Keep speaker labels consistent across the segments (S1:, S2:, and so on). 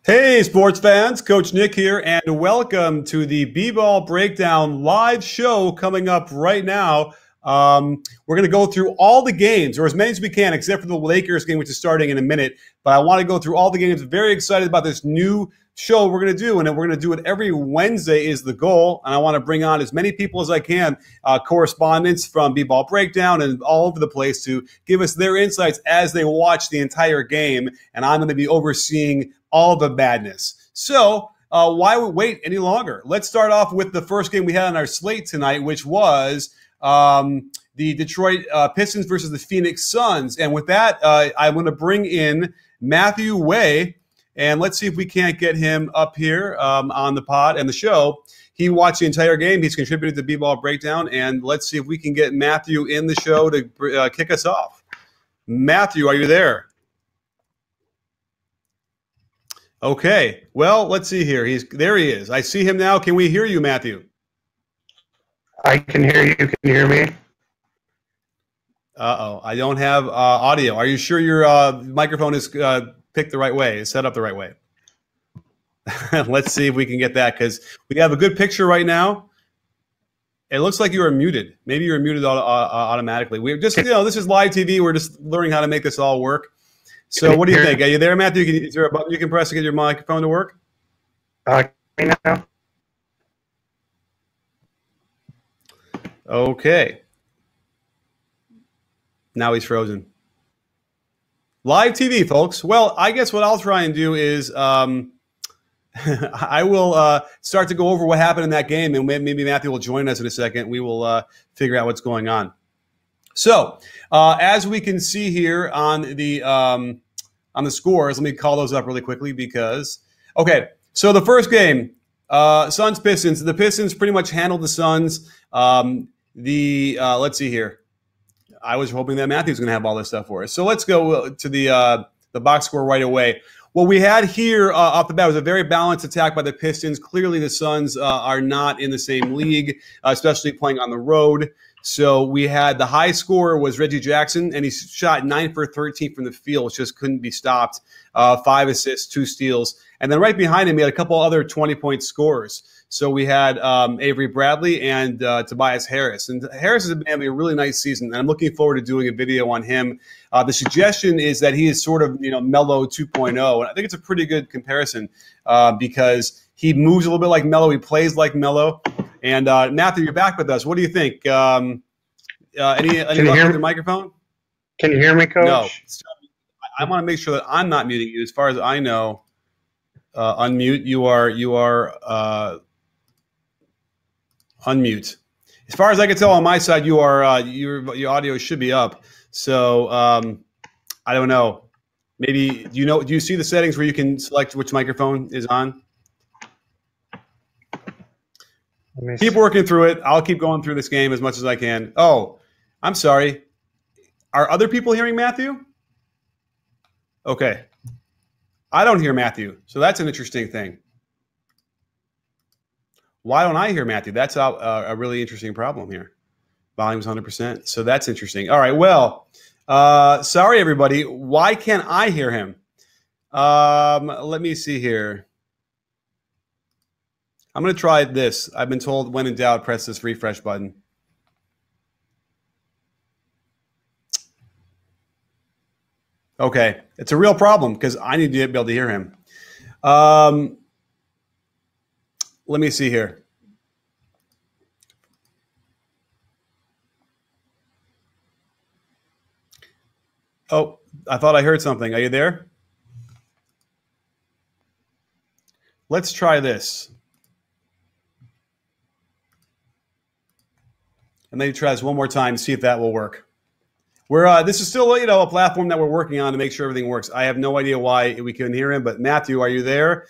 S1: Hey, sports fans, Coach Nick here, and welcome to the B-Ball Breakdown live show coming up right now. We're going to go through all the games, or as many as we can, except for the Lakers game, which is starting in a minute. But I want to go through all the games. Very excited about this new show we're going to do, and we're going to do it every Wednesday is the goal. And I want to bring on as many people as I can, correspondents from B-Ball Breakdown and all over the place to give us their insights as they watch the entire game. And I'm going to be overseeing all the madness. So why wait any longer? Let's start off with the first game we had on our slate tonight, which was the Detroit Pistons versus the Phoenix Suns. And with that, I'm going to bring in Matthew Way, and let's see if we can't get him up here on the pod and the show. He watched the entire game. He's contributed to B-Ball Breakdown, and let's see if we can get Matthew in the show to kick us off. Matthew, are you there? Okay, well, let's see here. There he is. I see him now. Can we hear you, Matthew?
S2: I can hear you. Can you hear me?
S1: Uh-oh, I don't have audio. Are you sure your microphone is picked the right way, is set up the right way? Let's see if we can get that, because we have a good picture right now. It looks like you are muted. Maybe you're muted automatically. We're just, this is live TV. We're just learning how to make this all work. So what do you think? Are you there, Matthew? Is there a button you can press to get your microphone to work?
S2: Now.
S1: Okay. Now he's frozen. Live TV, folks. Well, I guess what I'll try and do is I will start to go over what happened in that game, and maybe Matthew will join us in a second. We will figure out what's going on. So as we can see here on the scores, let me call those up really quickly because, okay, so the first game, Suns-Pistons. The Pistons pretty much handled the Suns. Let's see here. I was hoping that Matthew's going to have all this stuff for us. So let's go to the box score right away. What we had here off the bat was a very balanced attack by the Pistons. Clearly, the Suns are not in the same league, especially playing on the road. So we had the high scorer was Reggie Jackson, and he shot 9 for 13 from the field, which just couldn't be stopped. 5 assists, 2 steals. And then right behind him, he had a couple other 20-point scorers. So we had Avery Bradley and Tobias Harris. And Harris has been having a really nice season, and I'm looking forward to doing a video on him. The suggestion is that he is sort of, Melo 2.0. And I think it's a pretty good comparison because he moves a little bit like Melo. He plays like Melo. And Matthew, you're back with us. What do you think? Any luck with the microphone?
S2: Can you hear me, Coach?
S1: No. I want to make sure that I'm not muting you. As far as I know, unmute. You are unmute. As far as I can tell on my side, you are your audio should be up. So I don't know. Maybe do you see the settings where you can select which microphone is on? Keep working through it. I'll keep going through this game as much as I can. Oh, I'm sorry. Are other people hearing Matthew? Okay. I don't hear Matthew, so that's an interesting thing. Why don't I hear Matthew? That's a really interesting problem here. Volume's 100%, so that's interesting. All right, well, sorry, everybody. Why can't I hear him? Let me see here. I'm going to try this. I've been told when in doubt, press this refresh button. Okay, it's a real problem because I need to be able to hear him. Let me see here. Oh, I thought I heard something. Are you there? Let's try this. And maybe try this one more time to see if that will work. This is still, a platform that we're working on to make sure everything works. I have no idea why we couldn't hear him, but Matthew, are you there?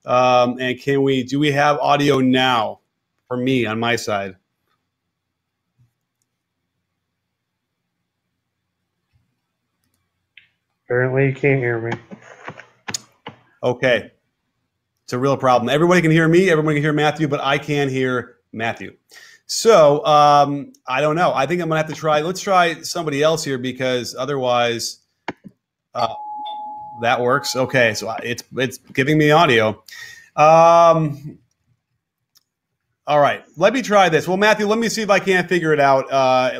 S1: And do we have audio now for me on my side?
S2: Apparently you can't hear me.
S1: Okay. It's a real problem. Everybody can hear me, everybody can hear Matthew, but I can't hear Matthew. So I don't know. I think I'm going to have to try. Let's try somebody else here because otherwise That works. Okay, so it's giving me audio. All right, let me try this. Well, Matthew, let me see if I can't figure it out.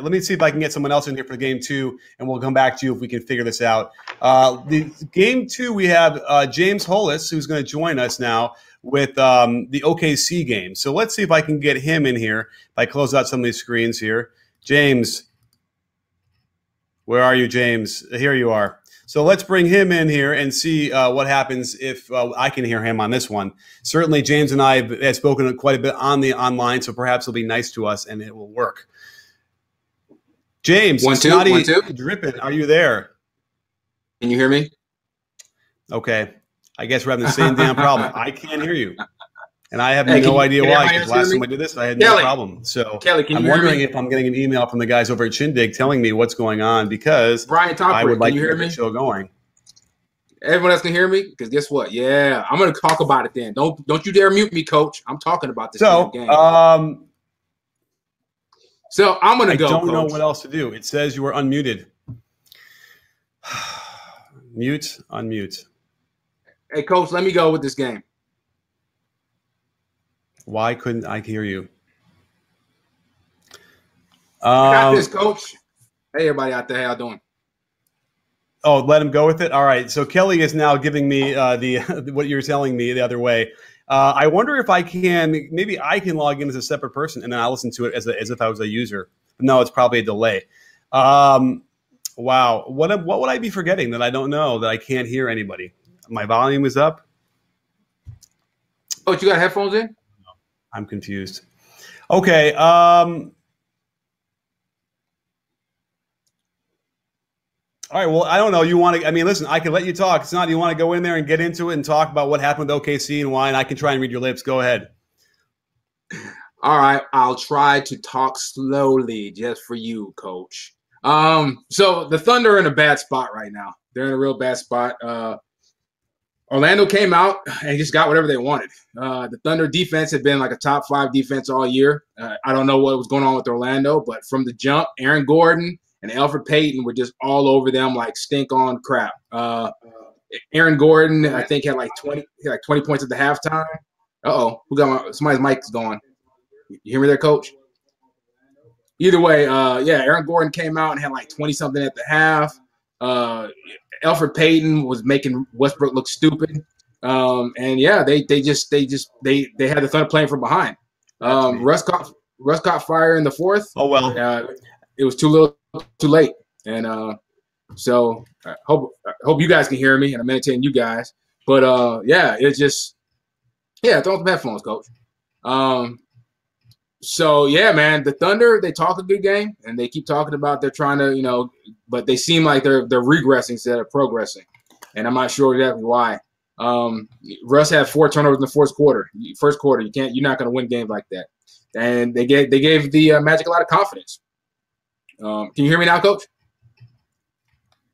S1: Let me see if I can get someone else in here for game 2, and we'll come back to you if we can figure this out. The game 2, we have James Hollis, who's going to join us now with the OKC game. So let's see if I can get him in here. If I close out some of these screens here. James, where are you, James? Here you are. So let's bring him in here and see what happens if I can hear him on this one. Certainly, James and I have spoken quite a bit on the online, so perhaps he'll be nice to us and it will work. James,
S3: 1 2
S1: Snotty
S3: 1 2.
S1: Drippin', are you there?
S3: Can you hear me?
S1: Okay, I guess we're having the same damn problem. I can't hear you, and I have no idea why. Because last time I did this, I had no problem. So
S3: Kelly,
S1: I'm wondering if I'm getting an email from the guys over at Shindig telling me what's going on because
S3: Brian Topper,
S1: I would like
S3: to
S1: to get the show going.
S3: Everyone else can hear me? Because guess what? Yeah, I'm going to talk about it then. Don't you dare mute me, Coach. I'm talking about this game. So I'm going to go,
S1: I don't know
S3: Coach.
S1: what else to do. It says you are unmuted. Mute, unmute.
S3: Hey, Coach, let me go with this game.
S1: Why couldn't I hear you?
S3: I got this, Coach. Hey, everybody out there. How y'all doing?
S1: Oh, let him go with it? All right. So Kelly is now giving me what you're telling me the other way. I wonder if I can – maybe I can log in as a separate person, and then I'll listen to it as if I was a user. No, it's probably a delay. Wow. What would I be forgetting that I don't know, that I can't hear anybody? My volume is up.
S3: Oh, you got headphones in?
S1: I'm confused. Okay. All right, well, I don't know. You want to – I mean, listen, I can let you talk. It's not – you want to go in there and get into it and talk about what happened with OKC and why, and I can try and read your lips. Go ahead.
S3: All right. I'll try to talk slowly just for you, Coach. So the Thunder are in a bad spot right now. They're in a real bad spot. Orlando came out and just got whatever they wanted. The Thunder defense had been like a top 5 defense all year. I don't know what was going on with Orlando, but from the jump, Aaron Gordon and Elfrid Payton were just all over them like stink on crap. Aaron Gordon, I think, had like 20 points at the halftime. Who got somebody's mic's going? You hear me there, Coach? Either way, Aaron Gordon came out and had like 20-something at the half. Elfrid Payton was making Westbrook look stupid. They had the Thunder playing from behind. Russ caught fire in the fourth.
S1: Oh, well.
S3: It was too little, too late. And so I hope you guys can hear me, and I'm entertaining you guys. But, it's just – throw some headphones, Coach. So, man, the Thunder, they talk a good game, and they keep talking about they're trying to, but they seem like they're regressing instead of progressing. And I'm not sure exactly why. Russ had 4 turnovers in the first quarter. You're not going to win games like that. And they gave the Magic a lot of confidence. Can you hear me now, Coach?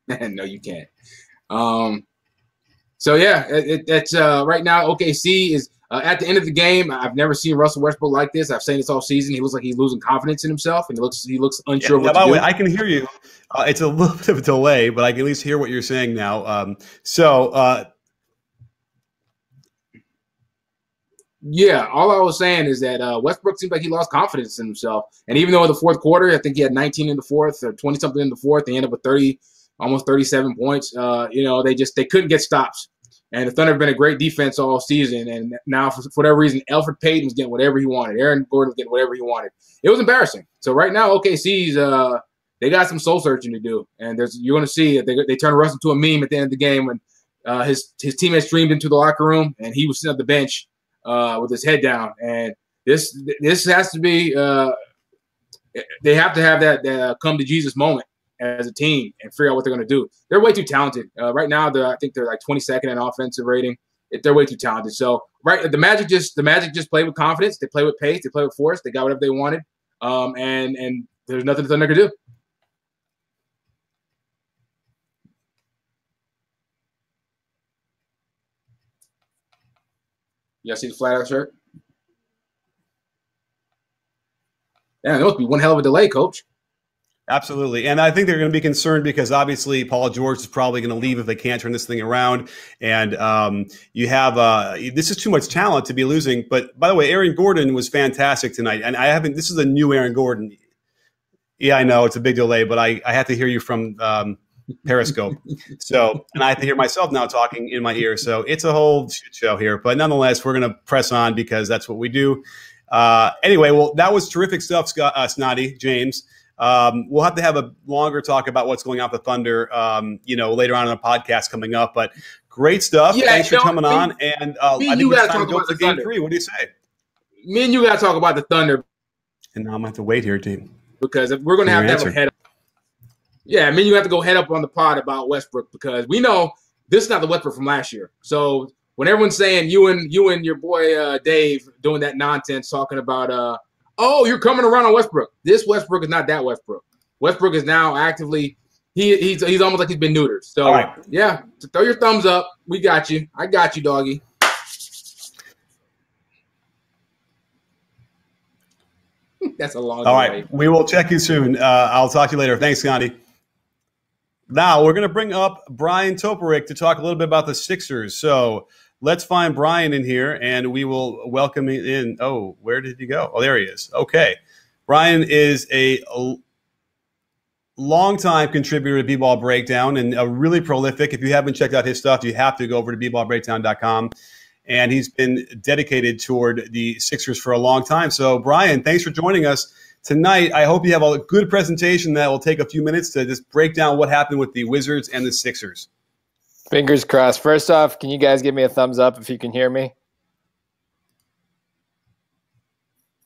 S3: No, you can't. It's right now OKC is at the end of the game. I've never seen Russell Westbrook like this. I've seen this all season. He looks like he's losing confidence in himself, and he looks unsure what to do.
S1: By the way, I can hear you. It's a little bit of a delay, but I can at least hear what you're saying now. All
S3: I was saying is that Westbrook seems like he lost confidence in himself. And even though in the fourth quarter, I think he had 19 in the fourth or 20-something in the fourth, they ended up with almost 37 points. They couldn't get stops. And the Thunder have been a great defense all season. And now, for whatever reason, Elfrid Payton was getting whatever he wanted. Aaron Gordon was getting whatever he wanted. It was embarrassing. So right now, OKC's they got some soul searching to do. And you're going to see they turn Russ into a meme at the end of the game when his teammates streamed into the locker room and he was sitting at the bench with his head down. And this has to be they have to have that come to Jesus moment as a team and figure out what they're going to do. They're way too talented. Right now, I think they're like 22nd in offensive rating. They're way too talented. So the Magic just play with confidence. They play with pace. They play with force. They got whatever they wanted. And there's nothing the Thunder can do. You guys see the flat-out shirt? Damn, there must be one hell of a delay, Coach.
S1: Absolutely. And I think they're going to be concerned because obviously Paul George is probably going to leave if they can't turn this thing around. And you have this is too much talent to be losing. But by the way, Aaron Gordon was fantastic tonight. And this is a new Aaron Gordon. Yeah, I know it's a big delay, but I have to hear you from Periscope. And I have to hear myself now talking in my ear. So it's a whole shit show here. But nonetheless, we're going to press on because that's what we do. Anyway, well, that was terrific stuff, Snotty, James. We'll have to have a longer talk about what's going on with the Thunder, later on in the podcast coming up. But great stuff.
S3: Yeah,
S1: thanks for coming on. And I think
S3: you
S1: it's
S3: got to
S1: time
S3: talk
S1: to go
S3: about
S1: to
S3: the
S1: game
S3: Thunder.
S1: 3. What do you say?
S3: Me and you got to talk about the Thunder.
S1: And now I'm going to have to wait here, team.
S3: Because if we're going to have a head up. Yeah, I mean, you have to go head up on the pod about Westbrook because we know this is not the Westbrook from last year. So when everyone's saying you and your boy Dave doing that nonsense talking about oh, you're coming around on Westbrook. This Westbrook is not that Westbrook. Westbrook is now actively he's almost like he's been neutered. So
S1: right.
S3: Yeah, so throw your thumbs up. We got you. I got you, doggy. That's a long.
S1: All right, we will check you soon. I'll talk to you later. Thanks, Gandhi. Now we're going to bring up Brian Toporek to talk a little bit about the Sixers. So let's find Brian in here, and we will welcome him in. Oh, where did he go? Oh, there he is. Okay. Brian is a longtime contributor to B-Ball Breakdown and really prolific. If you haven't checked out his stuff, you have to go over to BBallBreakdown.com. And he's been dedicated toward the Sixers for a long time. So, Brian, thanks for joining us tonight. I hope you have a good presentation that will take a few minutes to just break down what happened with the Wizards and the Sixers.
S4: Fingers crossed. First off, can you guys give me a thumbs up if you can hear me?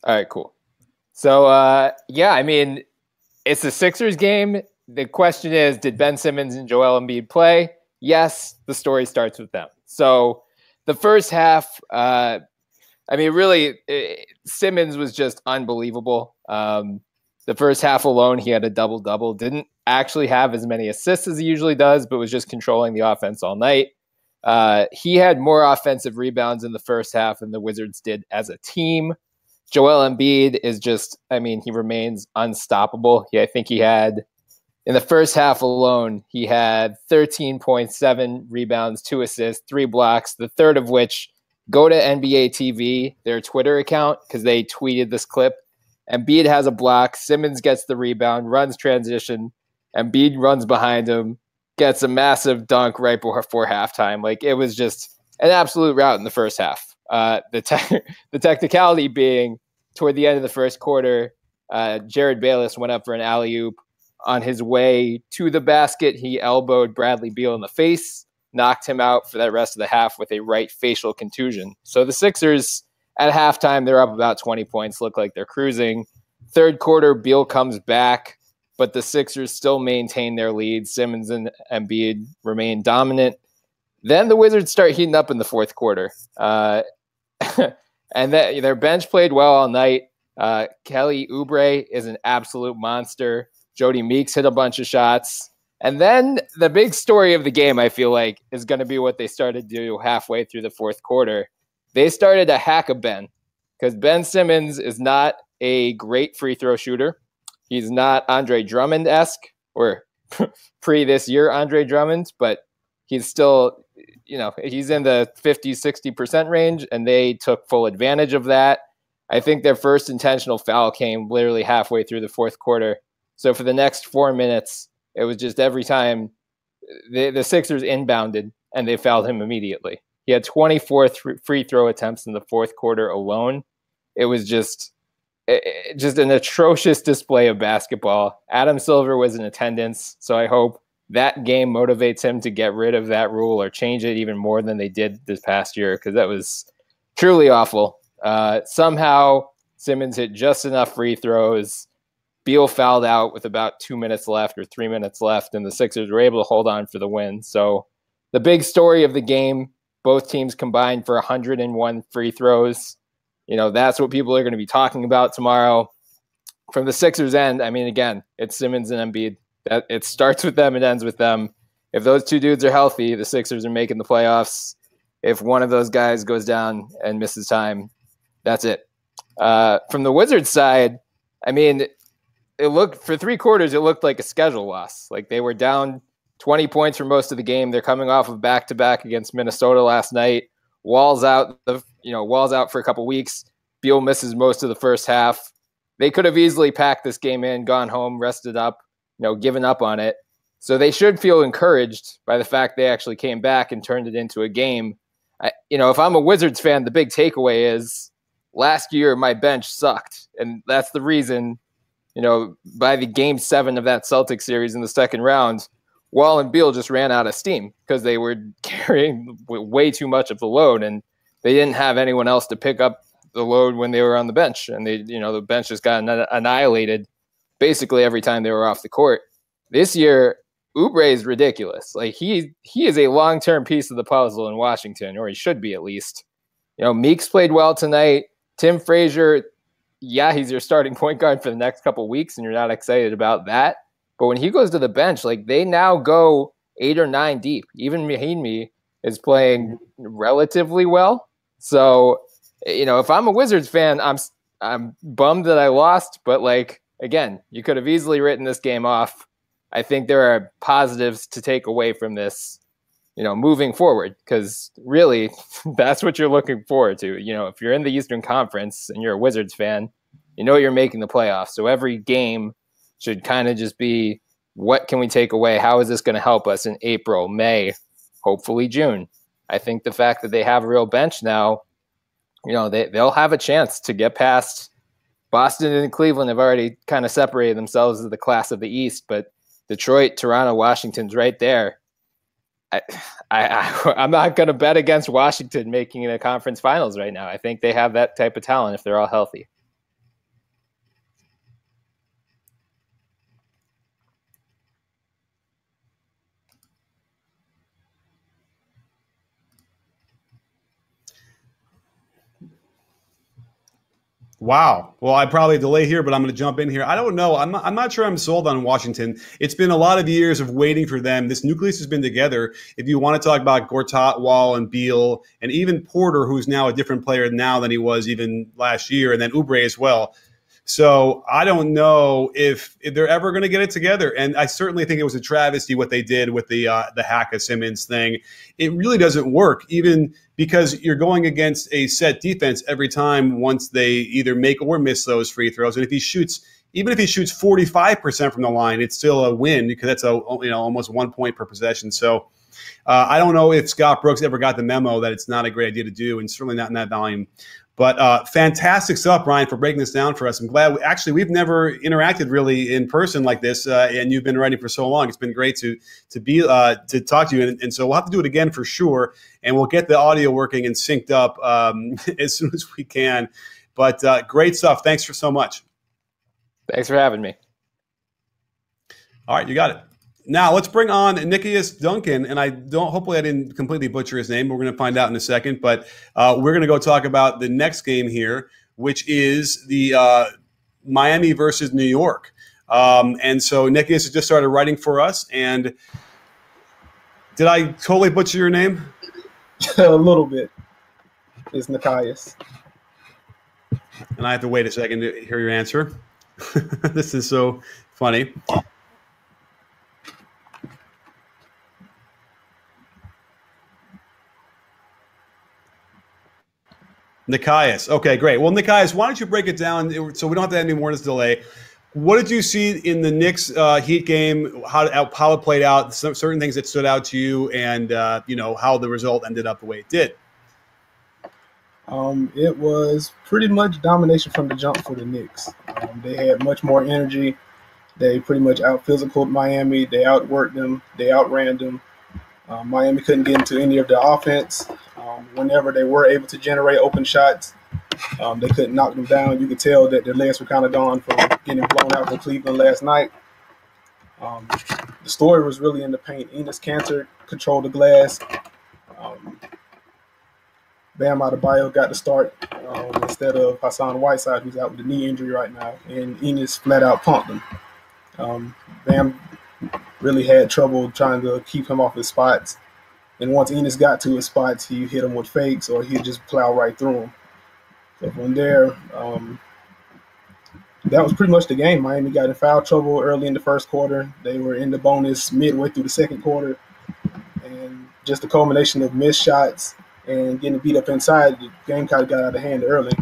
S4: All right, cool. So, I mean, it's the Sixers game. The question is, did Ben Simmons and Joel Embiid play? Yes, the story starts with them. So the first half, really, Simmons was just unbelievable. The first half alone, he had a double-double. Didn't actually have as many assists as he usually does, but was just controlling the offense all night. He had more offensive rebounds in the first half than the Wizards did as a team. Joel Embiid is just, he remains unstoppable. I think he had, in the first half alone, he had 13.7 rebounds, 2 assists, 3 blocks, the third of which go to NBA TV, their Twitter account, because they tweeted this clip. Embiid has a block, Simmons gets the rebound, runs transition, Embiid runs behind him, gets a massive dunk right before halftime. It was just an absolute rout in the first half. The technicality being, toward the end of the first quarter, Jared Bayless went up for an alley-oop. On his way to the basket, he elbowed Bradley Beal in the face, knocked him out for that rest of the half with a right facial contusion. So the Sixers, at halftime, they're up about 20 points, look like they're cruising. Third quarter, Beal comes back, but the Sixers still maintain their lead. Simmons and Embiid remain dominant. Then the Wizards start heating up in the fourth quarter. And their bench played well all night. Kelly Oubre is an absolute monster. Jody Meeks hit a bunch of shots. And then the big story of the game, I feel like, is going to be what they started to do halfway through the fourth quarter. They started to hack a Ben because Ben Simmons is not a great free throw shooter. He's not Andre Drummond-esque or pre this year Andre Drummond, but he's still, he's in the 50, 60% range, and they took full advantage of that. I think their first intentional foul came literally halfway through the fourth quarter. So for the next 4 minutes, it was just every time the Sixers inbounded and they fouled him immediately. He had 24 free throw attempts in the fourth quarter alone. It was just an atrocious display of basketball. Adam Silver was in attendance, so I hope that game motivates him to get rid of that rule or change it even more than they did this past year, because that was truly awful. Somehow Simmons hit just enough free throws. Beal fouled out with about 2 minutes left or 3 minutes left, and the Sixers were able to hold on for the win. So the big story of the game, both teams combined for 101 free throws. That's what people are going to be talking about tomorrow. From the Sixers' end, again, it's Simmons and Embiid. It starts with them, it ends with them. If those two dudes are healthy, the Sixers are making the playoffs. If one of those guys goes down and misses time, that's it. From the Wizards' side, it looked for 3 quarters, it looked like a schedule loss. Like they were down 20 points for most of the game. They're coming off of back-to-back against Minnesota last night. Wall's out. Wall's out for a couple weeks. Beal misses most of the first half. They could have easily packed this game in, gone home, rested up, given up on it. So they should feel encouraged by the fact they actually came back and turned it into a game. If I'm a Wizards fan, the big takeaway is last year my bench sucked. And that's the reason, by the game 7 of that Celtics series in the second round, Wall and Beal just ran out of steam because they were carrying way too much of the load, and they didn't have anyone else to pick up the load when they were on the bench. And the bench just got annihilated basically every time they were off the court. This year, Oubre is ridiculous. Like he is a long-term piece of the puzzle in Washington, or he should be at least. Meeks played well tonight. Tim Frazier, yeah, he's your starting point guard for the next couple weeks, and you're not excited about that. But when he goes to the bench, like they now go 8 or 9 deep. Even Mahinmi is playing relatively well. So, if I'm a Wizards fan, I'm bummed that I lost. But again, you could have easily written this game off. I think there are positives to take away from this, moving forward, because really that's what you're looking forward to. If you're in the Eastern Conference and you're a Wizards fan, you're making the playoffs. So every game should kind of just be, what can we take away? How is this going to help us in April, May, hopefully June? I think the fact that they have a real bench now, they'll have a chance to get past Boston and Cleveland. Have already kind of separated themselves as the class of the East, but Detroit, Toronto, Washington's right there. I'm not going to bet against Washington making it a conference finals right now. I think they have that type of talent if they're all healthy.
S1: Wow. Well, I probably delay here, but I'm going to jump in here. I don't know. I'm not sure I'm sold on Washington. It's been a lot of years of waiting for them. This nucleus has been together. If you want to talk about Gortat, Wall, and Beal, and even Porter, who's now a different player now than he was even last year, and then Oubre as well. So I don't know if they're ever going to get it together. And I certainly think it was a travesty what they did with the hack of Simmons thing. It really doesn't work, even because you're going against a set defense every time once they either make or miss those free throws. And if he shoots, even if he shoots 45% from the line, it's still a win because that's almost 1 point per possession. So I don't know if Scott Brooks ever got the memo that it's not a great idea to do, and certainly not in that volume. But fantastic stuff, Brian, for breaking this down for us. I'm glad. We've never interacted really in person like this, and you've been writing for so long. It's been great to talk to you, and so we'll have to do it again for sure, and we'll get the audio working and synced up as soon as we can. But great stuff. Thanks for so much.
S4: Thanks for having me.
S1: All right, you got it. Now let's bring on Nikias Duncan, and hopefully I didn't completely butcher his name, but we're going to find out in a second. But we're going to go talk about the next game here, which is the Miami versus New York. And so Nikias has just started writing for us. And did I totally butcher your name?
S5: A little bit. It's Nikias.
S1: And I have to wait a second to hear your answer. This is so funny. Nikias. Okay, great. Well, Nikias, why don't you break it down so we don't have to have any more of this delay. What did you see in the Knicks Heat game, how it played out, certain things that stood out to you, and how the result ended up the way it did?
S5: It was pretty much domination from the jump for the Knicks. They had much more energy. They pretty much out-physicaled Miami. They outworked them. They outran them. Miami couldn't get into any of the offense. Whenever they were able to generate open shots, they couldn't knock them down. You could tell that their legs were kind of gone from getting blown out from Cleveland last night. The story was really in the paint. Enes Kanter controlled the glass. Bam Adebayo got the start instead of Hassan Whiteside, who's out with a knee injury right now, and Enes flat out pumped him. Bam really had trouble trying to keep him off his spots. And once Enes got to his spots, he hit him with fakes or he'd just plow right through him. So from there, that was pretty much the game. Miami got in foul trouble early in the first quarter. They were in the bonus midway through the second quarter. And just a culmination of missed shots and getting beat up inside, the game kind of got out of hand early.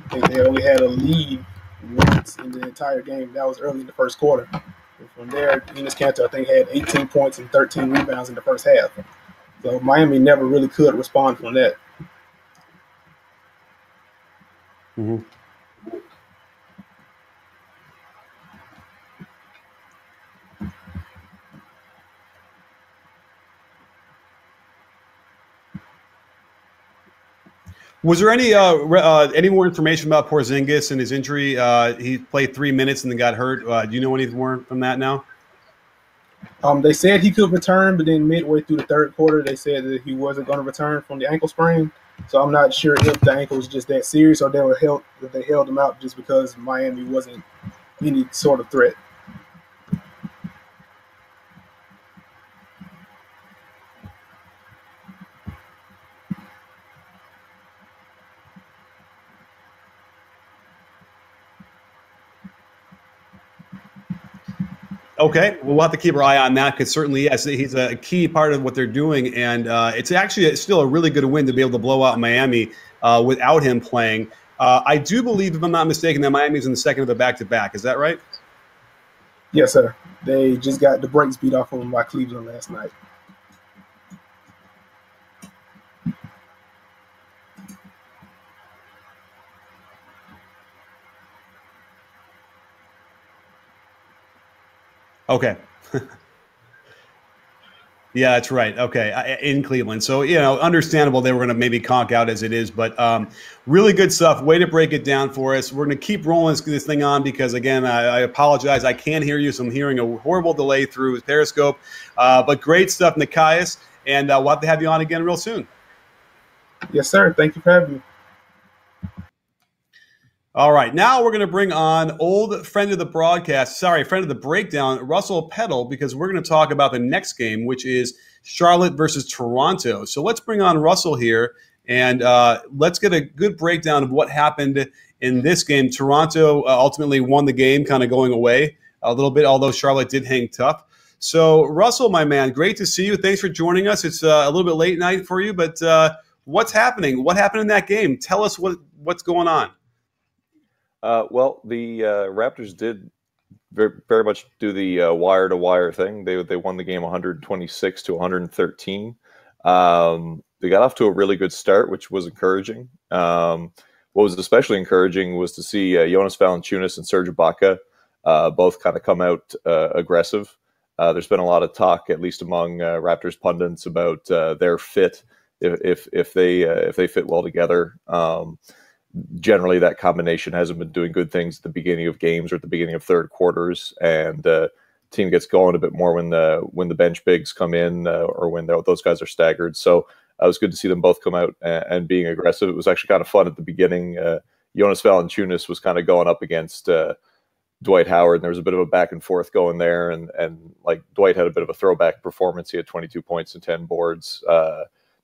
S5: I think they only had a lead once in the entire game. That was early in the first quarter. And from there, Enes Kanter, I think, had 18 points and 13 rebounds in the first half. So Miami never really could respond from that.
S1: Mm-hmm. Was there any more information about Porzingis and his injury? He played 3 minutes and then got hurt. Do you know anything more from that now?
S5: They said he could return, but then midway through the third quarter, they said that he wasn't going to return from the ankle sprain. So I'm not sure if the ankle was just that serious or they held him out just because Miami wasn't any sort of threat.
S1: Okay, well, we'll have to keep our eye on that because certainly, yes, he's a key part of what they're doing, and it's actually still a really good win to be able to blow out Miami without him playing. I do believe, if I'm not mistaken, that Miami's in the second of the back-to-back. Is that right?
S5: Yes, sir. They just got the brakes beat off of them by Cleveland last night.
S1: Okay. Yeah, that's right. Okay, in Cleveland. So, understandable they were going to maybe conk out as it is, but really good stuff. Way to break it down for us. We're going to keep rolling this thing on because, again, I apologize. I can't hear you, so I'm hearing a horrible delay through Periscope. But great stuff, Nikias, and we'll have to have you on again real soon.
S5: Yes, sir. Thank you for having me.
S1: All right, now we're going to bring on friend of the breakdown, Russell Peddle, because we're going to talk about the next game, which is Charlotte versus Toronto. So let's bring on Russell here, and let's get a good breakdown of what happened in this game. Toronto ultimately won the game, kind of going away a little bit, although Charlotte did hang tough. So, Russell, my man, great to see you. Thanks for joining us. It's a little bit late night for you, but what's happening? What happened in that game? Tell us what's going on.
S6: Well, the Raptors did very, very much do the wire-to-wire thing. They won the game 126 to 113. They got off to a really good start, which was encouraging. What was especially encouraging was to see Jonas Valanciunas and Serge Ibaka both kind of come out aggressive. There's been a lot of talk, at least among Raptors pundits, about their fit if they fit well together. Generally, that combination hasn't been doing good things at the beginning of games or at the beginning of third quarters, and team gets going a bit more when the bench bigs come in or when those guys are staggered. So it was good to see them both come out and being aggressive. It was actually kind of fun at the beginning. Jonas Valanciunas was kind of going up against Dwight Howard, and there was a bit of a back and forth going there, and like Dwight had a bit of a throwback performance. He had 22 points and 10 boards.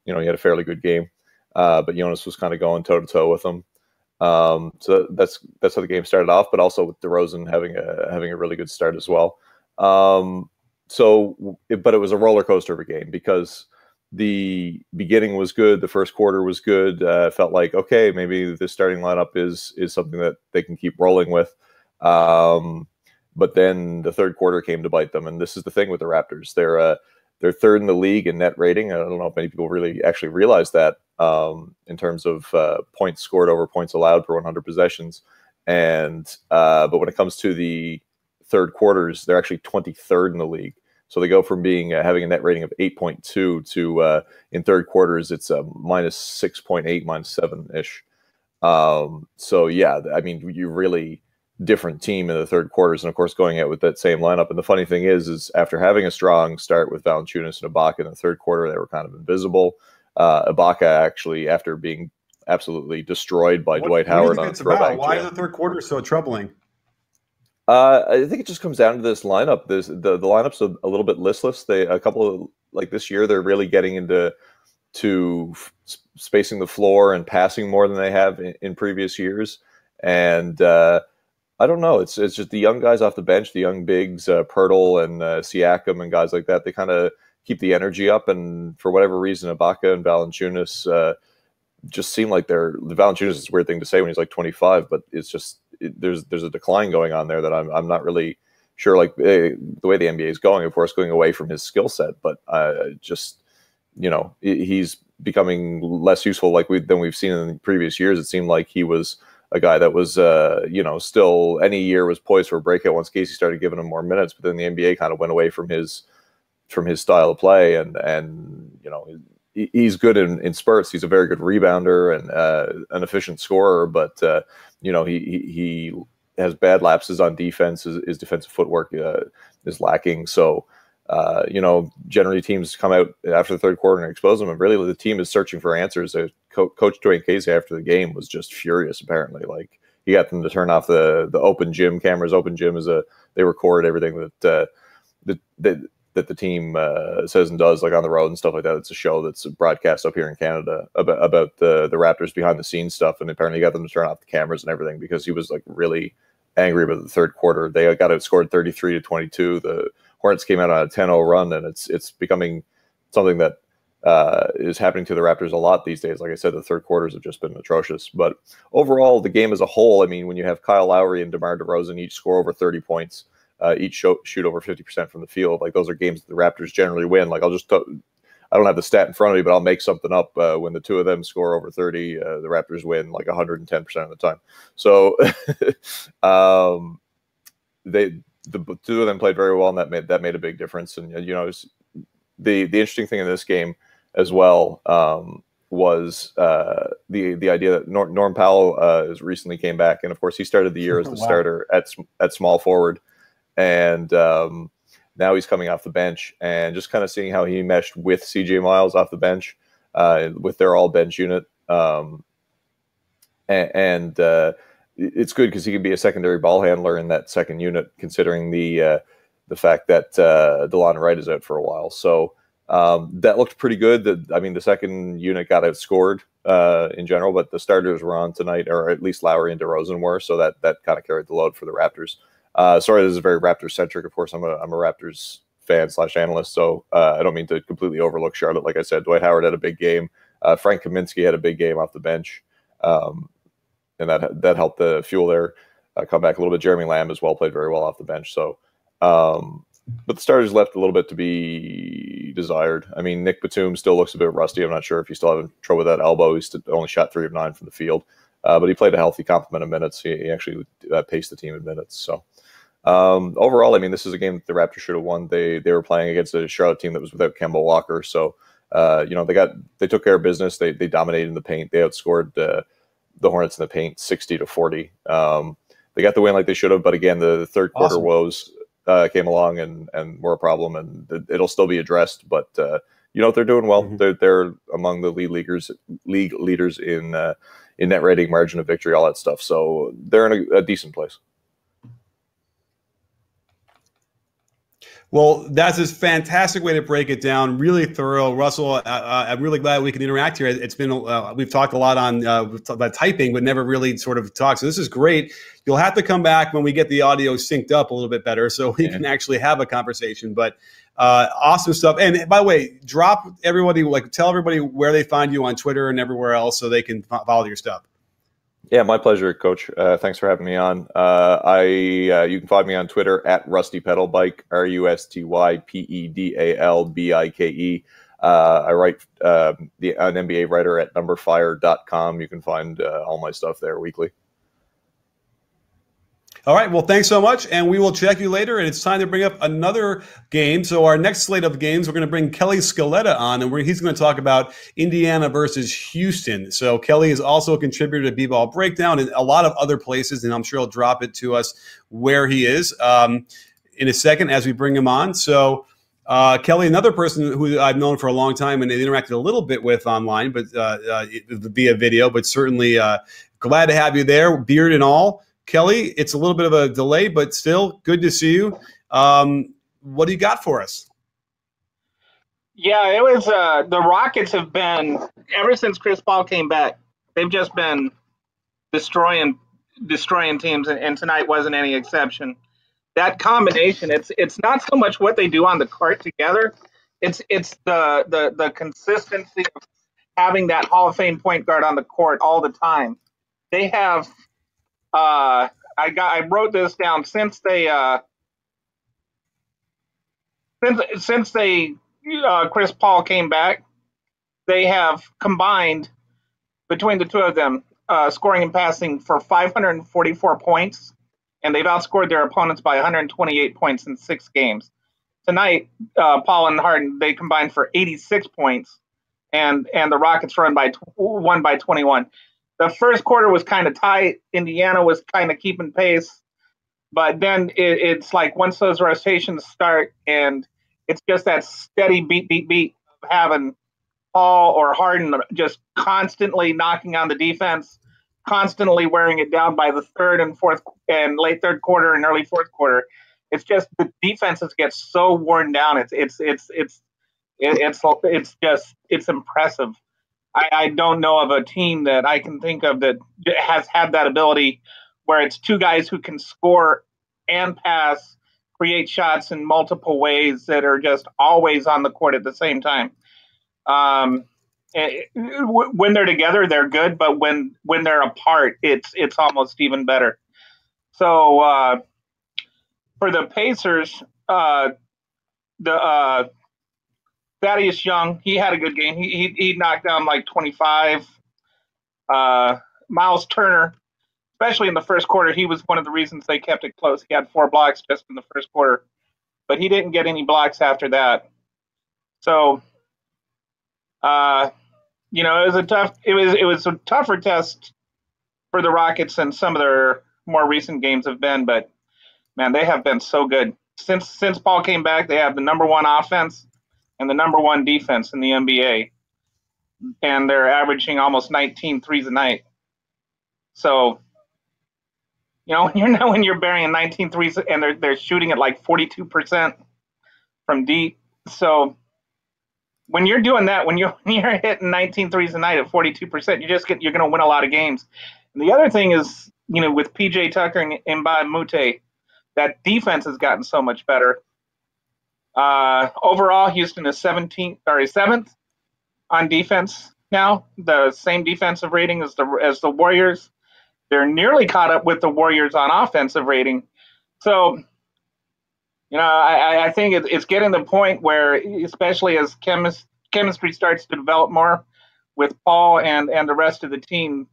S6: He had a fairly good game, but Jonas was kind of going toe to toe with him. So that's how the game started off, but also with DeRozan having a really good start as well. But it was a roller coaster of a game because the beginning was good, the first quarter was good. Felt like okay, maybe the starting lineup is something that they can keep rolling with. But then the third quarter came to bite them, and this is the thing with the Raptors. They're third in the league in net rating. I don't know if many people really actually realize that. In terms of points scored over points allowed per 100 possessions. But when it comes to the third quarters, they're actually 23rd in the league. So they go from being having a net rating of 8.2 to in third quarters, it's minus 6.8, minus 7-ish. So, yeah, I mean, you really different team in the third quarters. And, of course, going out with that same lineup. And the funny thing is after having a strong start with Valanciunas and Ibaka in the third quarter, they were kind of invisible. Ibaka actually, after being absolutely destroyed by Dwight Howard on a throwback.
S1: Why is the third quarter so troubling?
S6: I think it just comes down to this lineup. The lineup's a little bit listless. This year, they're really getting into spacing the floor and passing more than they have in previous years. And I don't know. It's just the young guys off the bench, the young bigs, Pirtle and Siakam and guys like that. They kind of keep the energy up, and for whatever reason, Ibaka and Valanciunas just seem like the Valanciunas is a weird thing to say when he's like 25, but it's just there's a decline going on there that I'm not really sure. Like the way the NBA is going, of course, going away from his skill set, but just he's becoming less useful than we've seen in the previous years. It seemed like he was a guy that was still any year was poised for a breakout once Casey started giving him more minutes, but then the NBA kind of went away from his style of play, and he's good in spurts. He's a very good rebounder and an efficient scorer, but he has bad lapses on defense. His defensive footwork is lacking. So generally teams come out after the third quarter and expose him, and really the team is searching for answers. Coach Dwayne Casey after the game was just furious. Apparently, like he got them to turn off the open gym cameras. Open gym is they record everything that the team says and does, like on the road and stuff like that. It's a show that's broadcast up here in Canada about the Raptors behind the scenes stuff, and apparently he got them to turn off the cameras and everything because he was like really angry about the third quarter. They got outscored 33-22. The Hornets came out on a 10-0 run, and it's becoming something that is happening to the Raptors a lot these days. Like I said, the third quarters have just been atrocious. But overall, the game as a whole, I mean, when you have Kyle Lowry and DeMar DeRozan each score over 30 points, each shoot over 50% from the field, like those are games that the Raptors generally win. Like I don't have the stat in front of me, but I'll make something up. When the two of them score over 30, the Raptors win like 110% of the time. So the two of them played very well, and that made a big difference. And the interesting thing in this game as well was the idea that Norm Powell has recently came back, and of course he started the year as the starter at small forward, and now he's coming off the bench, and just kind of seeing how he meshed with CJ Miles off the bench with their all bench unit, and it's good because he can be a secondary ball handler in that second unit, considering the fact that DeLon Wright is out for a while. So that looked pretty good. The second unit got outscored in general, but the starters were on tonight, or at least Lowry and DeRozan were, so that kind of carried the load for the Raptors. Sorry, this is very Raptors centric. Of course, I'm a Raptors fan / analyst, so I don't mean to completely overlook Charlotte. Like I said, Dwight Howard had a big game. Frank Kaminsky had a big game off the bench. And that helped the fuel their comeback a little bit. Jeremy Lamb as well played very well off the bench. So, but the starters left a little bit to be desired. I mean, Nick Batum still looks a bit rusty. I'm not sure if he's still having trouble with that elbow. He's only shot 3 of 9 from the field, but he played a healthy complement of minutes. He actually paced the team in minutes. So overall, I mean, this is a game that the Raptors should have won. They were playing against a Charlotte team that was without Kemba Walker. So they took care of business. They dominated in the paint. They outscored the Hornets in the paint 60-40. They got the win like they should have, but again, the third quarter woes came along and were a problem, and it'll still be addressed. But they're doing well. Mm-hmm. They're among the league leaders in net rating, margin of victory, all that stuff. So they're in a decent place.
S1: Well, that's a fantastic way to break it down. Really thorough, Russell. I'm really glad we can interact here. It's been we've talked a lot about typing, but never really sort of talked. So this is great. You'll have to come back when we get the audio synced up a little bit better, so we can actually have a conversation. But awesome stuff. And by the way, tell everybody where they find you on Twitter and everywhere else, so they can follow your stuff.
S6: Yeah, my pleasure, Coach. Thanks for having me on. You can find me on Twitter at Rusty Pedal Bike, RUSTYPEDALBIKE. I write an NBA writer at numberfire.com. You can find all my stuff there weekly.
S1: All right. Well, thanks so much. And we will check you later. And it's time to bring up another game. So our next slate of games, we're going to bring Kelly Scaletta on, and he's going to talk about Indiana versus Houston. So Kelly is also a contributor to B-Ball Breakdown and a lot of other places, and I'm sure he'll drop it to us where he is in a second as we bring him on. So Kelly, another person who I've known for a long time and interacted a little bit with online, but via video, but certainly glad to have you there, beard and all. Kelly, it's a little bit of a delay, but still good to see you. What do you got for us?
S7: Yeah, it was the Rockets have been, ever since Chris Paul came back, they've just been destroying destroying teams, and tonight wasn't any exception. That combination, it's not so much what they do on the court together, it's the consistency of having that Hall of Fame point guard on the court all the time. They have I wrote this down since they Chris Paul came back, they have combined between the two of them scoring and passing for 544 points, and they've outscored their opponents by 128 points in 6 games. Tonight, Paul and Harden, they combined for 86 points, and the Rockets won by 21. The first quarter was kind of tight. Indiana was kind of keeping pace, but then it's like once those rotations start, and it's just that steady beat of having Paul or Harden just constantly knocking on the defense, constantly wearing it down by the third and fourth and late third quarter and early fourth quarter. It's just the defenses get so worn down. It's impressive. I don't know of a team that I can think of that has had that ability where it's two guys who can score and pass, create shots in multiple ways that are just always on the court at the same time. When they're together, they're good, but when they're apart, it's almost even better. So for the Pacers, Thaddeus Young, he had a good game. He knocked down like 25. Miles Turner, especially in the first quarter, he was one of the reasons they kept it close. He had 4 blocks just in the first quarter, but he didn't get any blocks after that. So, it was a tougher test for the Rockets than some of their more recent games have been. But man, they have been so good since Paul came back. They have the number 1 offense and the number 1 defense in the NBA, and they're averaging almost 19 threes a night. So, when you're burying 19 threes and they're shooting at like 42% from deep. So when you're doing that, when you're hitting 19 threes a night at 42%, you're going to win a lot of games. And the other thing is, with PJ Tucker and Mbah Moute, that defense has gotten so much better. Overall, Houston is 7th on defense now. The same defensive rating as the Warriors. They're nearly caught up with the Warriors on offensive rating. So, I think it's getting to the point where, especially as chemistry starts to develop more with Paul and the rest of the team,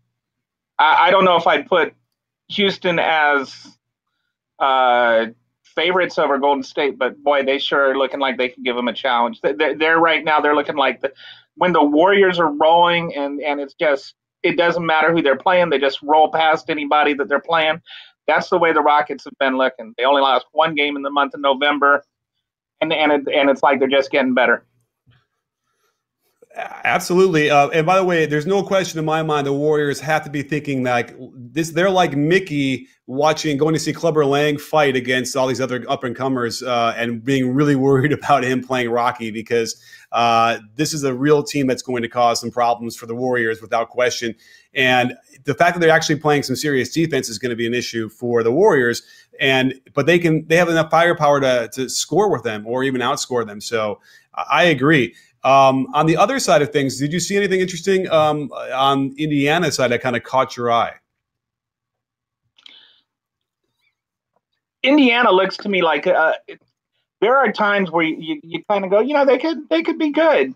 S7: I don't know if I'd put Houston as favorites over Golden State, but boy, they sure are looking like they can give them a challenge. They're right now, they're looking like when the Warriors are rolling, and it's just, it doesn't matter who they're playing. They just roll past anybody that they're playing. That's the way the Rockets have been looking. They only lost 1 game in the month of November, and it's like they're just getting better.
S1: Absolutely. And by the way, there's no question in my mind the Warriors have to be thinking like this. They're like Mickey going to see Clubber Lang fight against all these other up-and-comers and being really worried about him playing Rocky, because this is a real team that's going to cause some problems for the Warriors without question. And the fact that they're actually playing some serious defense is going to be an issue for the Warriors. But they have enough firepower to score with them or even outscore them. So I agree. On the other side of things, did you see anything interesting on Indiana's side that kind of caught your eye?
S7: Indiana looks to me like there are times where you kind of go, they could be good.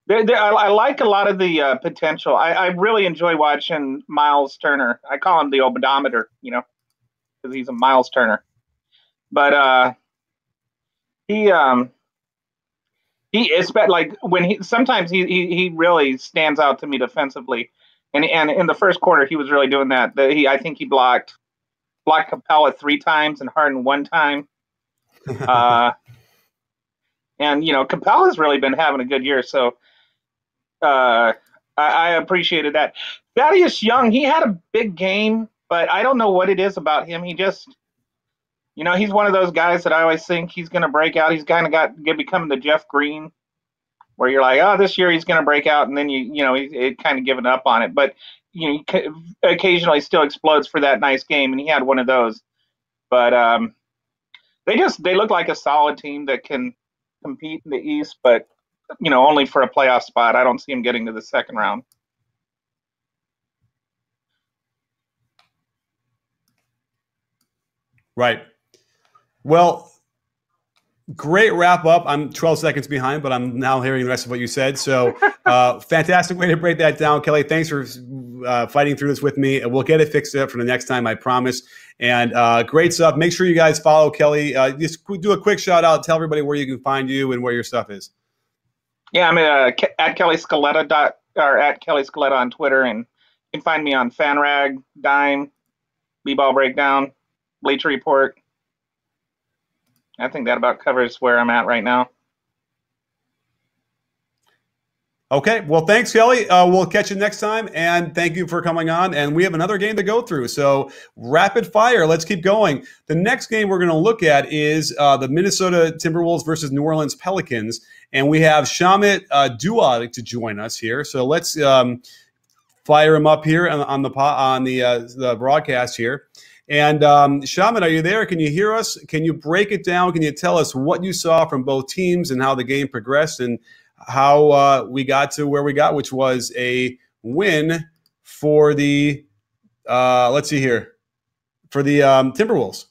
S7: I like a lot of the potential. I really enjoy watching Miles Turner. I call him the odometer, because he's a Miles Turner. But he is like when sometimes he really stands out to me defensively, and in the first quarter he was really doing that. I think he blocked Capella 3 times and Harden 1 time. And Capella's really been having a good year, so I appreciated that. Thaddeus Young, he had a big game, but I don't know what it is about him. He just, he's one of those guys that I always think he's going to break out. He's kind of becoming the Jeff Green, where you're like, oh, this year he's going to break out, and then you kind of giving up on it. But he occasionally still explodes for that nice game, and he had one of those. But they look like a solid team that can compete in the East, but only for a playoff spot. I don't see him getting to the second round.
S1: Right. Well, great wrap up. I'm 12 seconds behind, but I'm now hearing the rest of what you said. So fantastic way to break that down, Kelly. Thanks for fighting through this with me. We'll get it fixed up for the next time, I promise. And great stuff. Make sure you guys follow Kelly. Just do a quick shout out. Tell everybody where you can find you and where your stuff is.
S7: Yeah, I'm at Kelly Scaletta or at Kelly Scaletta on Twitter, and you can find me on FanRag, Dime, BBallBreakdown, Bleacher Report. I think that about covers where I'm at right now.
S1: Okay. Well, thanks, Kelly. We'll catch you next time, and thank you for coming on. And we have another game to go through. So rapid fire. Let's keep going. The next game we're going to look at is the Minnesota Timberwolves versus New Orleans Pelicans. And we have Shamit Dua to join us here. So let's fire him up here on the broadcast here. And Shamit, are you there? Can you hear us? Can you break it down? Can you tell us what you saw from both teams and how the game progressed and how we got to where we got, which was a win for the let's see here, for the Timberwolves.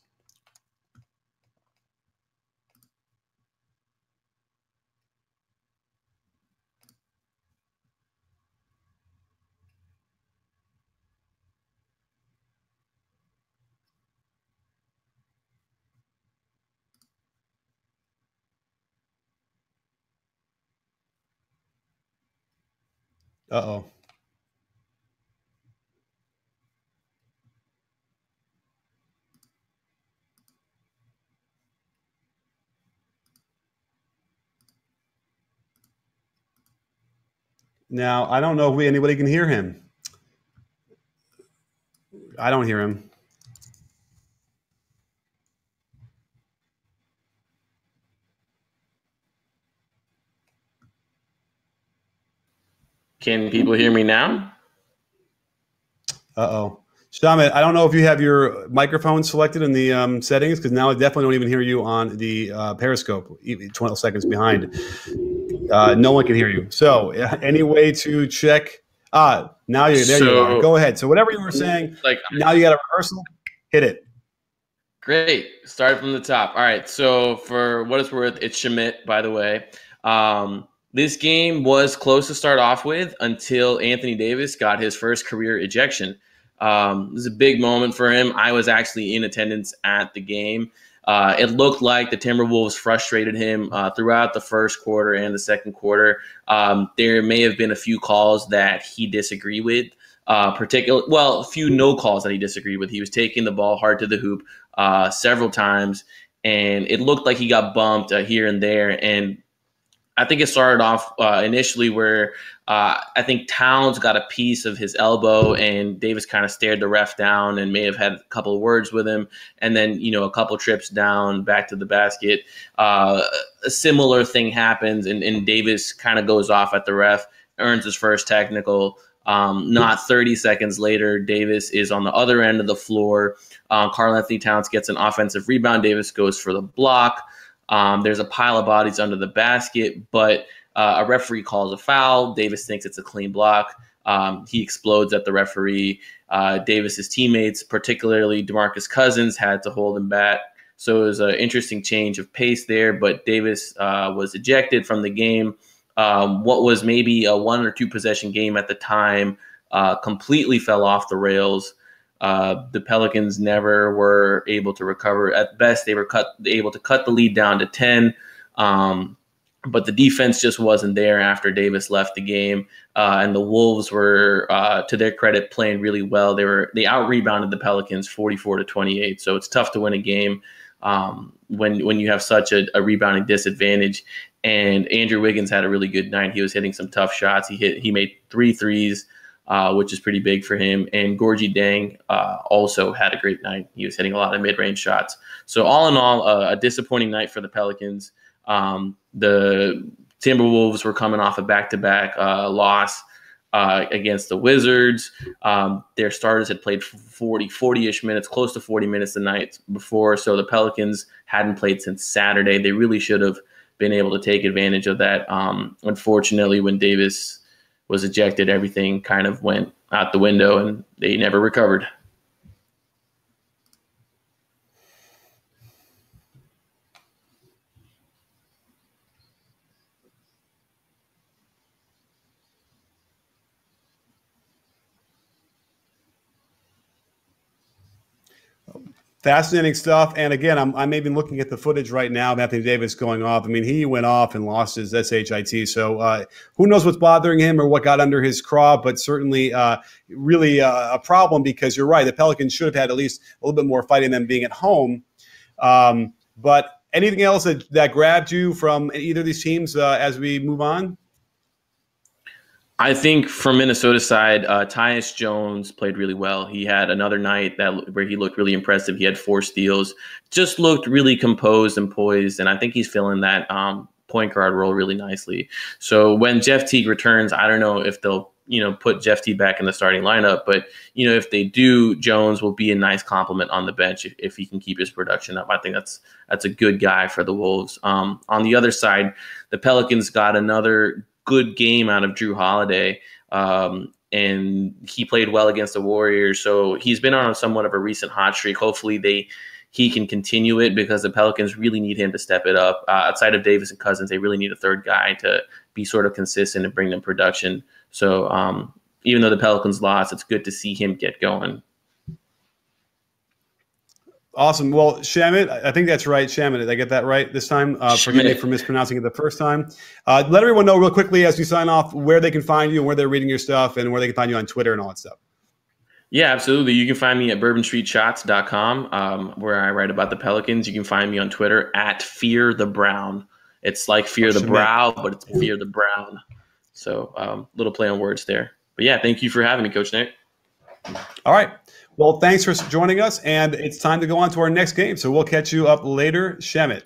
S1: Uh-oh. Now, I don't know if anybody can hear him. I don't hear him.
S8: Can people hear me now?
S1: Uh-oh. Shamit, I don't know if you have your microphone selected in the settings, because now I definitely don't even hear you on the Periscope, 12 seconds behind. No one can hear you. So any way to check? Now you're there. You are. Go ahead. So whatever you were saying, now you got a rehearsal. Hit it.
S8: Great. Start from the top. All right. So for what it's worth, it's Shamit, by the way. This game was close to start off with until Anthony Davis got his first career ejection. It was a big moment for him. I was actually in attendance at the game. It looked like the Timberwolves frustrated him throughout the first quarter and the second quarter. There may have been a few calls that he disagreed with, a few no calls that he disagreed with. He was taking the ball hard to the hoop several times, and it looked like he got bumped here and there. And I think it started off initially where I think Towns got a piece of his elbow, and Davis kind of stared the ref down and may have had a couple of words with him. And then, a couple trips down back to the basket. A similar thing happens, and Davis kind of goes off at the ref, earns his first technical. Not 30 seconds later, Davis is on the other end of the floor. Karl-Anthony Towns gets an offensive rebound. Davis goes for the block. There's a pile of bodies under the basket, but a referee calls a foul. Davis thinks it's a clean block. He explodes at the referee. Davis's teammates, particularly DeMarcus Cousins, had to hold him back. So it was an interesting change of pace there, but Davis was ejected from the game. What was maybe a 1 or 2 possession game at the time completely fell off the rails. The Pelicans never were able to recover. At best, they were able to cut the lead down to 10. But the defense just wasn't there after Davis left the game. And the Wolves were, to their credit, playing really well. They out-rebounded the Pelicans 44-28. So it's tough to win a game when you have such a rebounding disadvantage. And Andrew Wiggins had a really good night. He was hitting some tough shots. He made 3 threes. Which is pretty big for him. And Gorgie Dang also had a great night. He was hitting a lot of mid-range shots. So all in all, a disappointing night for the Pelicans. The Timberwolves were coming off a back-to-back loss. against the Wizards. Their starters had played 40-ish minutes, close to 40 minutes the night before. So the Pelicans hadn't played since Saturday. They really should have been able to take advantage of that. Unfortunately, when Davis was ejected, everything kind of went out the window and they never recovered.
S1: Fascinating stuff. And again, I'm even looking at the footage right now of Anthony Davis going off. I mean, he went off and lost his SHIT. So who knows what's bothering him or what got under his craw, but certainly really a problem, because you're right. The Pelicans should have had at least a little bit more fight in them being at home. But anything else that grabbed you from either of these teams as we move on?
S8: I think from Minnesota's side, Tyus Jones played really well. He had another night where he looked really impressive. He had 4 steals, just looked really composed and poised, and I think he's filling that point guard role really nicely. So when Jeff Teague returns, I don't know if they'll put Jeff Teague back in the starting lineup, but if they do, Jones will be a nice compliment on the bench if he can keep his production up. I think that's a good guy for the Wolves. On the other side, the Pelicans got another good game out of Drew Holiday, and he played well against the Warriors. So he's been on somewhat of a recent hot streak. Hopefully he can continue it, because the Pelicans really need him to step it up. Outside of Davis and Cousins, they really need a third guy to be sort of consistent and bring them production. So even though the Pelicans lost, it's good to see him get going.
S1: Awesome. Well, Shamit, I think that's right. Shamit, did I get that right this time? Forgive me for mispronouncing it the first time. Let everyone know real quickly as we sign off where they can find you and where they're reading your stuff and where they can find you on Twitter and all that stuff.
S8: Yeah, absolutely. You can find me at bourbonstreetshots.com, where I write about the Pelicans. You can find me on Twitter at Fear the Brown. It's like Fear the Brow, but it's Fear the Brown. So little play on words there. But yeah, thank you for having me, Coach Nick.
S1: All right. Well, thanks for joining us, and it's time to go on to our next game. So we'll catch you up later, Shamit.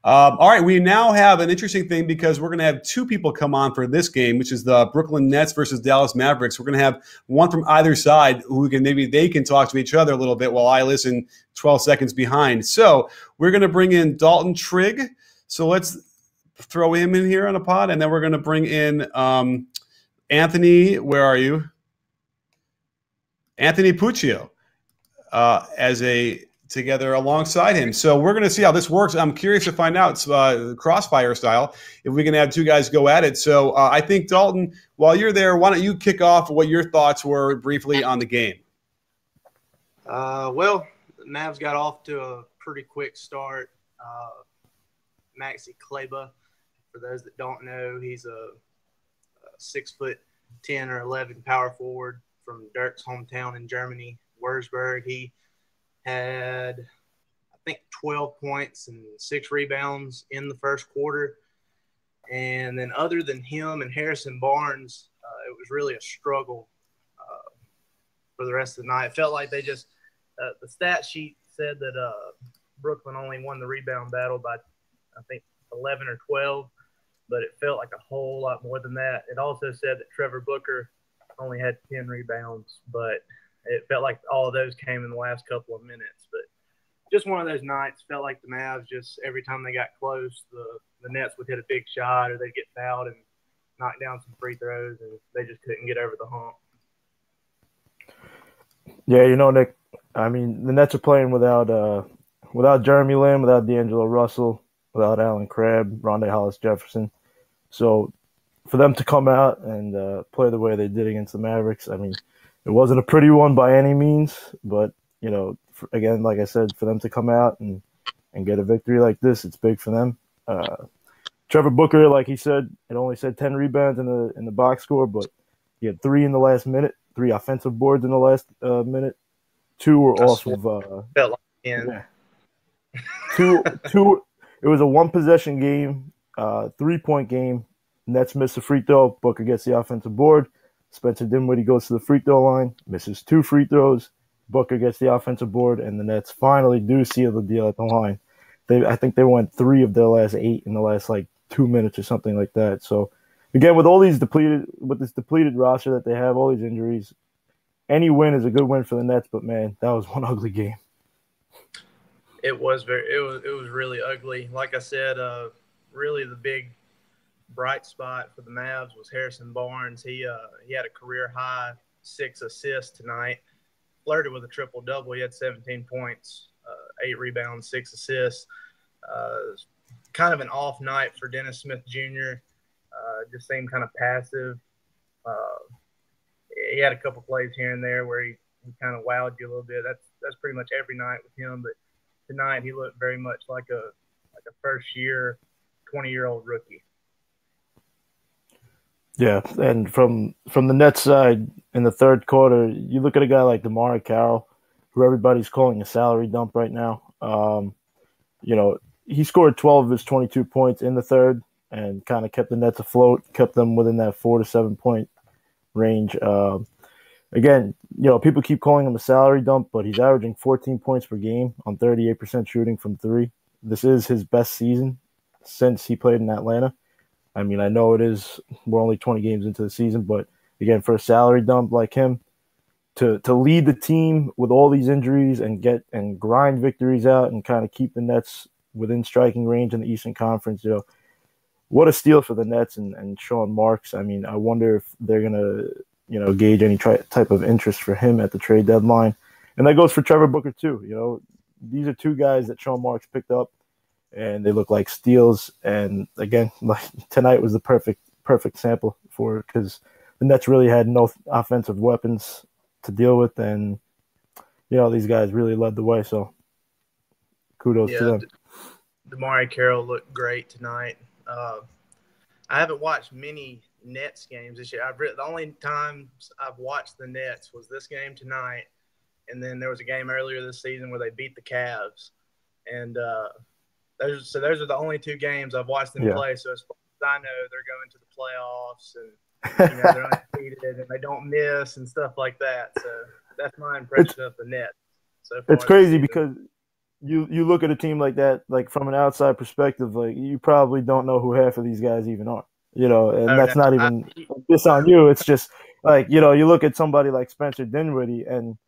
S1: All right, we now have an interesting thing, because we're going to have 2 people come on for this game, which is the Brooklyn Nets versus Dallas Mavericks. We're going to have one from either side maybe they can talk to each other a little bit while I listen 12 seconds behind. So we're going to bring in Dalton Trigg. So let's throw him in here on a pod, and then we're going to bring in Anthony. Where are you? Anthony Puccio together alongside him. So we're going to see how this works. I'm curious to find out crossfire style if we can have 2 guys go at it. So I think, Dalton, while you're there, why don't you kick off what your thoughts were briefly on the game?
S9: Well, the Mavs got off to a pretty quick start. Maxi Kleber, for those that don't know, he's a 6'10" or 11" power forward from Dirk's hometown in Germany, Wurzburg. He had, I think, 12 points and 6 rebounds in the first quarter. And then other than him and Harrison Barnes, it was really a struggle for the rest of the night. It felt like they just the stat sheet said that Brooklyn only won the rebound battle by, I think, 11 or 12, but it felt like a whole lot more than that. It also said that Trevor Booker only had 10 rebounds, but it felt like all of those came in the last couple of minutes. But just one of those nights. Felt like the Mavs, just every time they got close, the Nets would hit a big shot or they'd get fouled and knock down some free throws, and they just couldn't get over the hump.
S10: Yeah, Nick, I mean, the Nets are playing without Jeremy Lin, without D'Angelo Russell, without Alan Crabb, Rondae Hollis-Jefferson. So for them to come out and play the way they did against the Mavericks, I mean, it wasn't a pretty one by any means, but, again, like I said, for them to come out and get a victory like this, it's big for them. Trevor Booker, like he said, it only said 10 rebounds in the box score, but he had 3 in the last minute, 3 offensive boards in the last minute. 2 were off of
S9: felt like yeah.
S10: Two. It was a 1-possession game, 3-point game. Nets miss a free throw. Booker gets the offensive board. Spencer Dinwiddie goes to the free throw line, misses 2 free throws. Booker gets the offensive board, and the Nets finally do seal the deal at the line. I think they went 3 of their last 8 in the last 2 minutes or something like that. So again, with this depleted roster that they have, all these injuries, any win is a good win for the Nets. But man, that was one ugly game.
S9: It was really ugly. Like I said, really the big bright spot for the Mavs was Harrison Barnes. He had a career high 6 assists tonight. Flirted with a triple double. He had 17 points, 8 rebounds, 6 assists. Kind of an off night for Dennis Smith Jr. Just seemed kind of passive. He had a couple plays here and there where he kind of wowed you a little bit. That's pretty much every night with him. But tonight he looked very much like a first year, 20-year-old rookie.
S10: Yeah, and from the Nets side in the third quarter, you look at a guy like DeMar Carroll, who everybody's calling a salary dump right now. He scored 12 of his 22 points in the third and kind of kept the Nets afloat, kept them within that 4 to 7 point range. Again, people keep calling him a salary dump, but he's averaging 14 points per game on 38% shooting from three. This is his best season since he played in Atlanta. I mean, I know it is. We're only 20 games into the season, but again, for a salary dump like him, to lead the team with all these injuries and grind victories out and kind of keep the Nets within striking range in the Eastern Conference, what a steal for the Nets and Sean Marks. I mean, I wonder if they're gonna, gauge any type of interest for him at the trade deadline, and that goes for Trevor Booker too. These are two guys that Sean Marks picked up, and they look like steals. And again, like tonight was the perfect sample for it because the Nets really had no offensive weapons to deal with, and these guys really led the way. So kudos to them.
S9: DeMar Carroll looked great tonight. I haven't watched many Nets games this year. The only times I've watched the Nets was this game tonight, and then there was a game earlier this season where they beat the Cavs, and those are the only two games I've watched them play. So as far as I know, they're going to the playoffs, and they're undefeated, and they don't miss and stuff like that. So that's my impression of the Nets. So
S10: it's crazy because you look at a team like that, like from an outside perspective, like you probably don't know who half of these guys even are, and that's not even this on you. It's just like, you look at somebody like Spencer Dinwiddie, and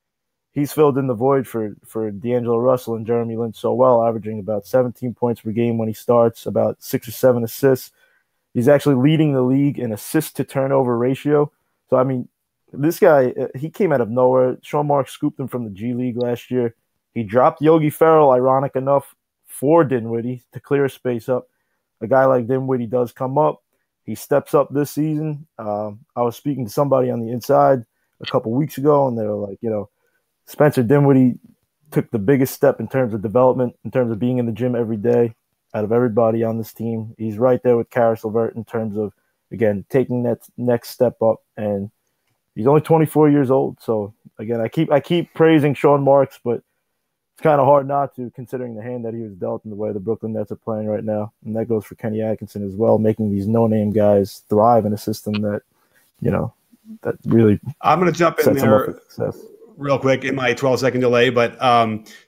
S10: he's filled in the void for D'Angelo Russell and Jeremy Lin so well, averaging about 17 points per game when he starts, about 6 or 7 assists. He's actually leading the league in assist to turnover ratio. So, I mean, this guy, he came out of nowhere. Sean Marks scooped him from the G League last year. He dropped Yogi Ferrell, ironic enough, for Dinwiddie to clear space up. A guy like Dinwiddie does come up. He steps up this season. I was speaking to somebody on the inside a couple weeks ago, and they were like, Spencer Dinwiddie took the biggest step in terms of development, in terms of being in the gym every day out of everybody on this team. He's right there with Karis LeVert in terms of, again, taking that next step up. And he's only 24 years old. So, again, I keep praising Sean Marks, but it's kind of hard not to, considering the hand that he was dealt and the way the Brooklyn Nets are playing right now. And that goes for Kenny Atkinson as well, making these no-name guys thrive in a system that, that really
S1: I'm going to jump in there real quick in my 12-second delay. But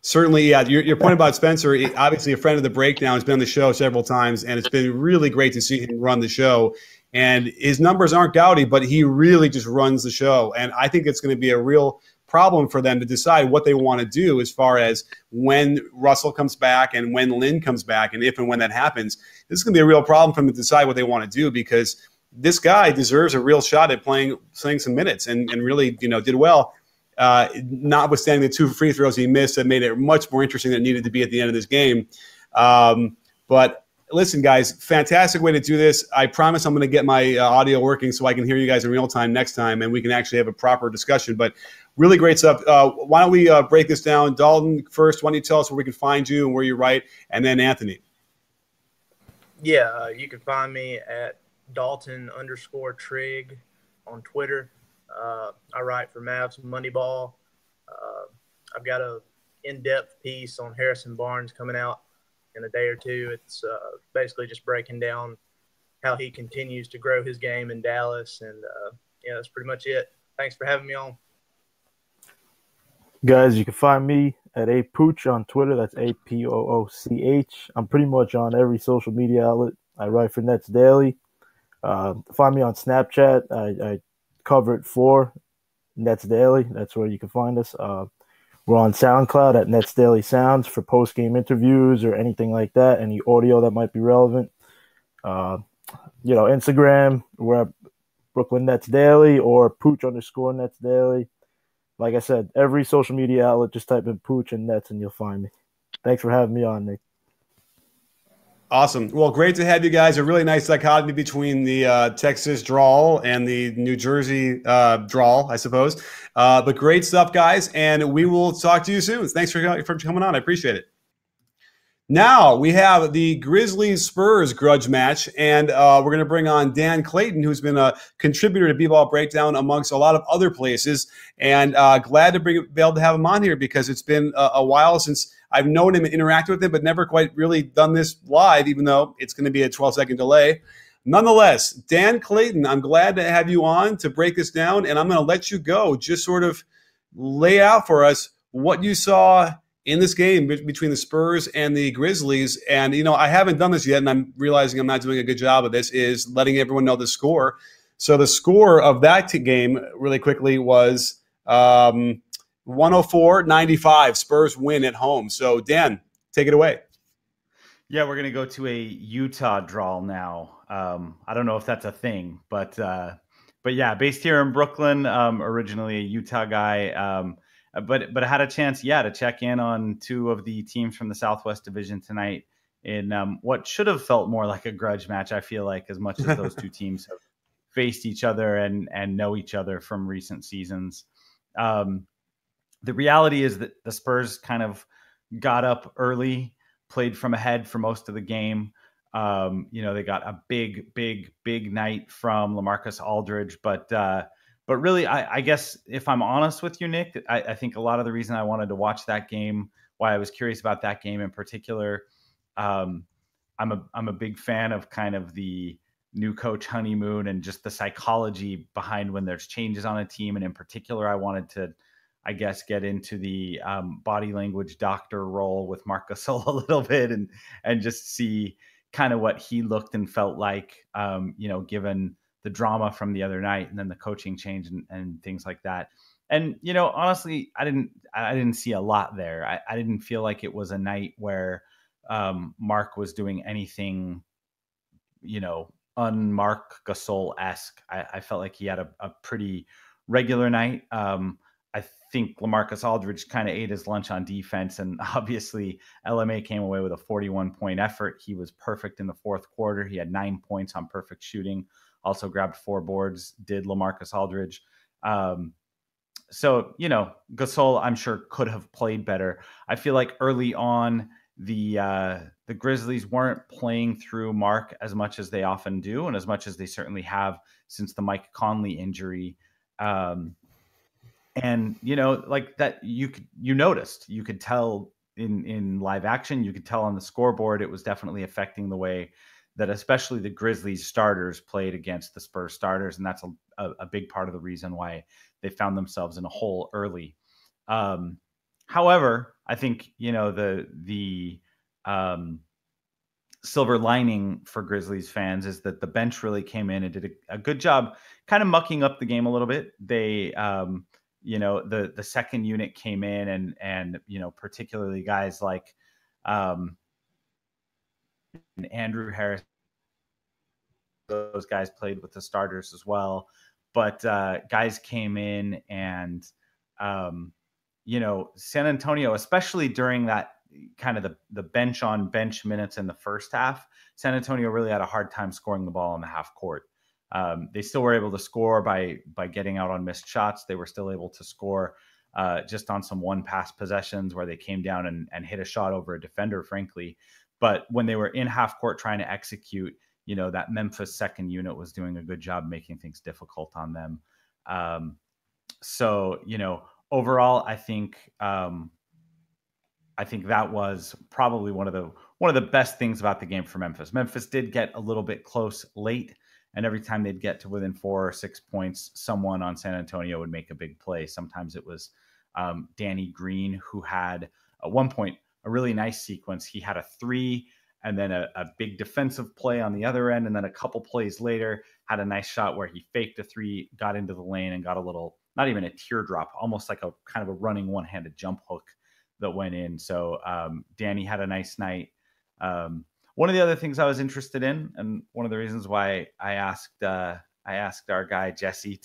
S1: certainly, yeah, your point about Spencer, obviously a friend of the breakdown, has been on the show several times, and it's been really great to see him run the show. And his numbers aren't gaudy, but he really just runs the show. And I think it's going to be a real problem for them to decide what they want to do as far as when Russell comes back and when Lynn comes back, and if and when that happens. This is going to be a real problem for them to decide what they want to do, because this guy deserves a real shot at playing some minutes and really, did well. Notwithstanding the 2 free throws he missed that made it much more interesting than it needed to be at the end of this game. But listen, guys, fantastic way to do this. I promise I'm going to get my audio working so I can hear you guys in real time next time, and we can actually have a proper discussion. But really great stuff. Why don't we break this down? Dalton, first, why don't you tell us where we can find you and where you write, and then Anthony.
S9: Yeah, you can find me at Dalton_Trigg on Twitter. I write for Mavs Moneyball. I've got a in-depth piece on Harrison Barnes coming out in a day or two. It's basically just breaking down how he continues to grow his game in Dallas. And, that's pretty much it. Thanks for having me on.
S10: Guys, you can find me at apooch on Twitter. That's APOOCH. I'm pretty much on every social media outlet. I write for Nets Daily. Find me on Snapchat. I cover it for Nets Daily. That's where you can find us. We're on SoundCloud at Nets Daily Sounds for post-game interviews or anything like that, any audio that might be relevant. Instagram, we're at Brooklyn Nets Daily or Pooch_Nets Daily. Like I said, every social media outlet, just type in Pooch and Nets and you'll find me. Thanks for having me on, Nick.
S1: Awesome. Well, great to have you guys. A really nice dichotomy between the Texas drawl and the New Jersey drawl, I suppose. But great stuff, guys. And we will talk to you soon. Thanks for coming on. I appreciate it. Now we have the Grizzlies Spurs grudge match, and we're going to bring on Dan Clayton, who's been a contributor to B-Ball Breakdown amongst a lot of other places. And glad to be able to have him on here because it's been a while since I've known him and interacted with him, but never quite really done this live, even though it's going to be a 12-second delay. Nonetheless, Dan Clayton, I'm glad to have you on to break this down, and I'm going to let you go. Just sort of lay out for us what you saw in this game between the Spurs and the Grizzlies. And, I haven't done this yet, and I'm realizing I'm not doing a good job of this, is letting everyone know the score. So the score of that game, really quickly, was 104-95. Spurs win at home. So, Dan, take it away.
S11: Yeah, we're going to go to a Utah drawl now. I don't know if that's a thing, but yeah, based here in Brooklyn, originally a Utah guy, but I had a chance, to check in on two of the teams from the Southwest Division tonight in what should have felt more like a grudge match, I feel like, as much as those two teams have faced each other and know each other from recent seasons. The reality is that the Spurs kind of got up early, played from ahead for most of the game. They got a big night from LaMarcus Aldridge, but really, I guess if I'm honest with you, Nick, I think a lot of the reason I wanted to watch that game, why I was curious about that game in particular, I'm a big fan of kind of the new coach honeymoon and just the psychology behind when there's changes on a team, and in particular, I wanted to, I guess, get into the body language doctor role with Marc Gasol a little bit and just see kind of what he looked and felt like, given the drama from the other night and then the coaching change and things like that. And, honestly, I didn't see a lot there. I didn't feel like it was a night where Mark was doing anything, un-Marc Gasol-esque. I felt like he had a pretty regular night. I think LaMarcus Aldridge kind of ate his lunch on defense, and obviously LMA came away with a 41-point effort. He was perfect in the fourth quarter. He had 9 points on perfect shooting, also grabbed 4 boards, did LaMarcus Aldridge. So, Gasol, I'm sure, could have played better. I feel like early on, the Grizzlies weren't playing through Mark as much as they often do, and as much as they certainly have since the Mike Conley injury. And, like that, you noticed, you could tell in live action, you could tell on the scoreboard, it was definitely affecting the way that especially the Grizzlies starters played against the Spurs starters. And that's a big part of the reason why they found themselves in a hole early. However, I think, the silver lining for Grizzlies fans is that the bench really came in and did a good job kind of mucking up the game a little bit. They, the second unit came in and particularly guys like Andrew Harris, those guys played with the starters as well. But guys came in and, San Antonio, especially during that kind of the bench on bench minutes in the first half, San Antonio really had a hard time scoring the ball in the half court. They still were able to score by getting out on missed shots. They were still able to score just on some one pass possessions where they came down and hit a shot over a defender, frankly. But when they were in half court trying to execute, that Memphis second unit was doing a good job making things difficult on them. So, overall, I think that was probably one of the best things about the game for Memphis. Memphis did get a little bit close late, and every time they'd get to within 4 or 6 points, someone on San Antonio would make a big play. Sometimes it was Danny Green, who had at one point a really nice sequence. He had a 3 and then a big defensive play on the other end. And then a couple plays later, had a nice shot where he faked a three, got into the lane, and got a little, not even a teardrop, almost like a kind of a running one-handed jump hook that went in. So Danny had a nice night. One of the other things I was interested in, and one of the reasons why I asked our guy Jesse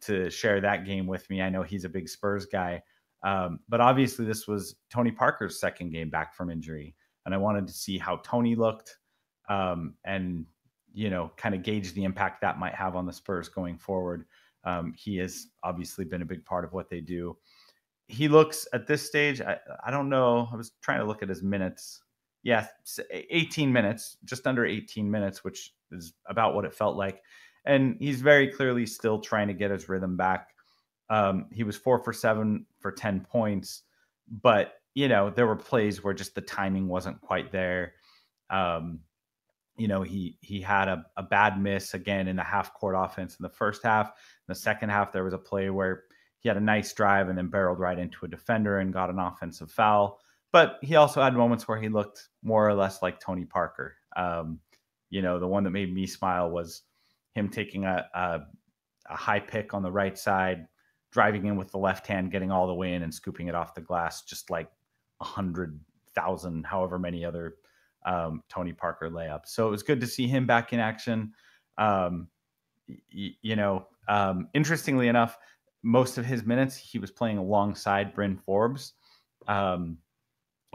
S11: to share that game with me. I know he's a big Spurs guy, but obviously this was Tony Parker's second game back from injury, and I wanted to see how Tony looked, and kind of gauge the impact that might have on the Spurs going forward. He has obviously been a big part of what they do. He looks at this stage, I don't know. I was trying to look at his minutes. Yeah, 18 minutes, just under 18 minutes, which is about what it felt like. And he's very clearly still trying to get his rhythm back. He was 4 for 7 for 10 points, but there were plays where just the timing wasn't quite there. He had a bad miss again in the half court offense in the first half. In the second half, there was a play where he had a nice drive and then barreled right into a defender and got an offensive foul. But he also had moments where he looked more or less like Tony Parker. The one that made me smile was him taking a high pick on the right side, driving in with the left hand, getting all the way in and scooping it off the glass, just like 100,000, however many other Tony Parker layups. So it was good to see him back in action. Interestingly enough, most of his minutes, he was playing alongside Bryn Forbes.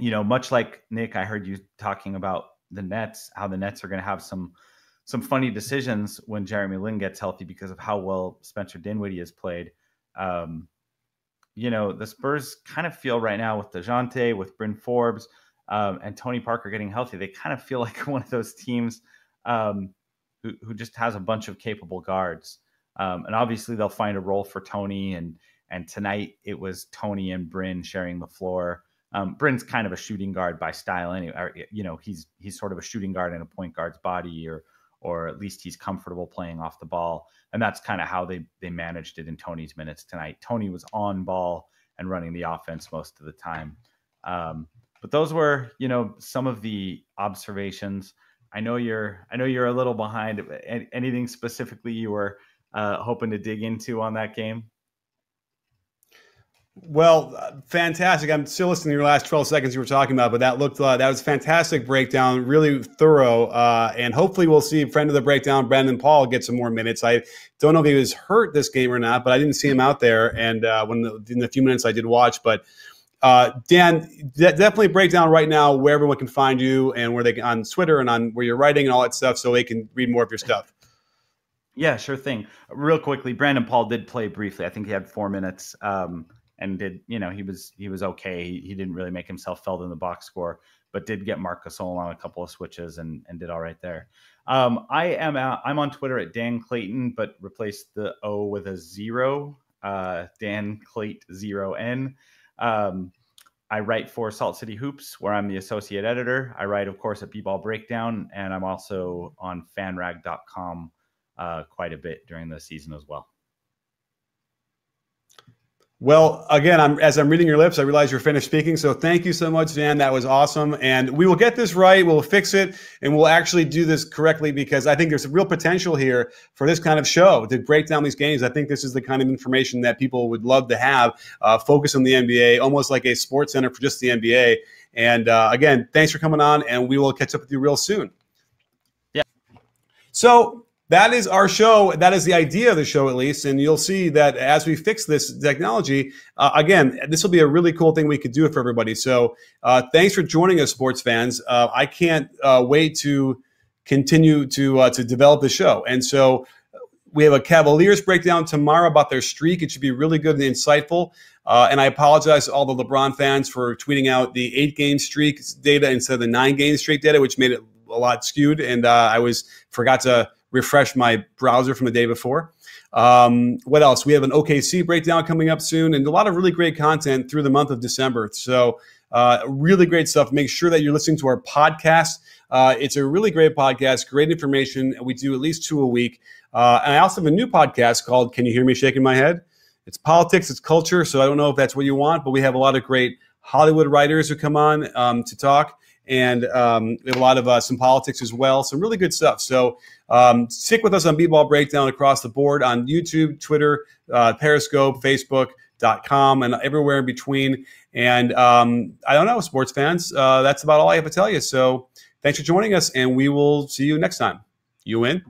S11: Much like Nick, I heard you talking about the Nets, how the Nets are going to have some funny decisions when Jeremy Lin gets healthy because of how well Spencer Dinwiddie has played. The Spurs kind of feel right now with DeJounte, with Bryn Forbes, and Tony Parker getting healthy, they kind of feel like one of those teams who just has a bunch of capable guards. And obviously they'll find a role for Tony, and tonight it was Tony and Bryn sharing the floor. Bryn's kind of a shooting guard by style anyway. He's sort of a shooting guard in a point guard's body, or at least he's comfortable playing off the ball. And that's kind of how they managed it in Tony's minutes tonight. Tony was on ball and running the offense most of the time. But those were, some of the observations. I know you're a little behind. Anything specifically you were hoping to dig into on that game?
S1: Well, fantastic. I'm still listening to your last 12 seconds you were talking about, but that was a fantastic breakdown, really thorough. And hopefully we'll see friend of the breakdown, Brandon Paul, get some more minutes. I don't know if he was hurt this game or not, but I didn't see him out there. And in the few minutes I did watch, but Dan, definitely break down right now where everyone can find you and where they can, on Twitter and on where you're writing and all that stuff, so they can read more of your stuff.
S11: Yeah, sure thing. Real quickly, Brandon Paul did play briefly. I think he had 4 minutes. And did, he was okay. He didn't really make himself felt in the box score, but did get Marc Gasol on a couple of switches and did all right there. I'm on Twitter at Dan Clayton, but replaced the O with a 0. Dan Clayt 0N. I write for Salt City Hoops, where I'm the associate editor. I write, of course, at B-Ball-Breakdown, and I'm also on fanrag.com quite a bit during the season as well.
S1: Well, again, as I'm reading your lips, I realize you're finished speaking. So thank you so much, Dan. That was awesome. And we will get this right. We'll fix it. And we'll actually do this correctly, because I think there's a real potential here for this kind of show to break down these games. I think this is the kind of information that people would love to have, focus on the NBA, almost like a sports center for just the NBA. And again, thanks for coming on, and we will catch up with you real soon.
S11: Yeah.
S1: So that is our show. That is the idea of the show, at least. And you'll see that as we fix this technology, again, this will be a really cool thing we could do for everybody. So thanks for joining us, sports fans. I can't wait to continue to develop the show. And so we have a Cavaliers breakdown tomorrow about their streak. It should be really good and insightful. And I apologize to all the LeBron fans for tweeting out the 8-game streak data instead of the 9-game streak data, which made it a lot skewed. And I forgot to refresh my browser from the day before. What else? We have an OKC breakdown coming up soon, and a lot of really great content through the month of December. So really great stuff. Make sure that you're listening to our podcast. It's a really great podcast, great information. We do at least 2 a week. And I also have a new podcast called Can You Hear Me Shaking My Head? It's politics, it's culture, so I don't know if that's what you want, but we have a lot of great Hollywood writers who come on to talk. and we have a lot of some politics as well. Some really good stuff. So stick with us on B-Ball Breakdown across the board on YouTube, Twitter, Periscope, Facebook.com, and everywhere in between. And I don't know, sports fans, that's about all I have to tell you. So thanks for joining us, and we will see you next time. You win.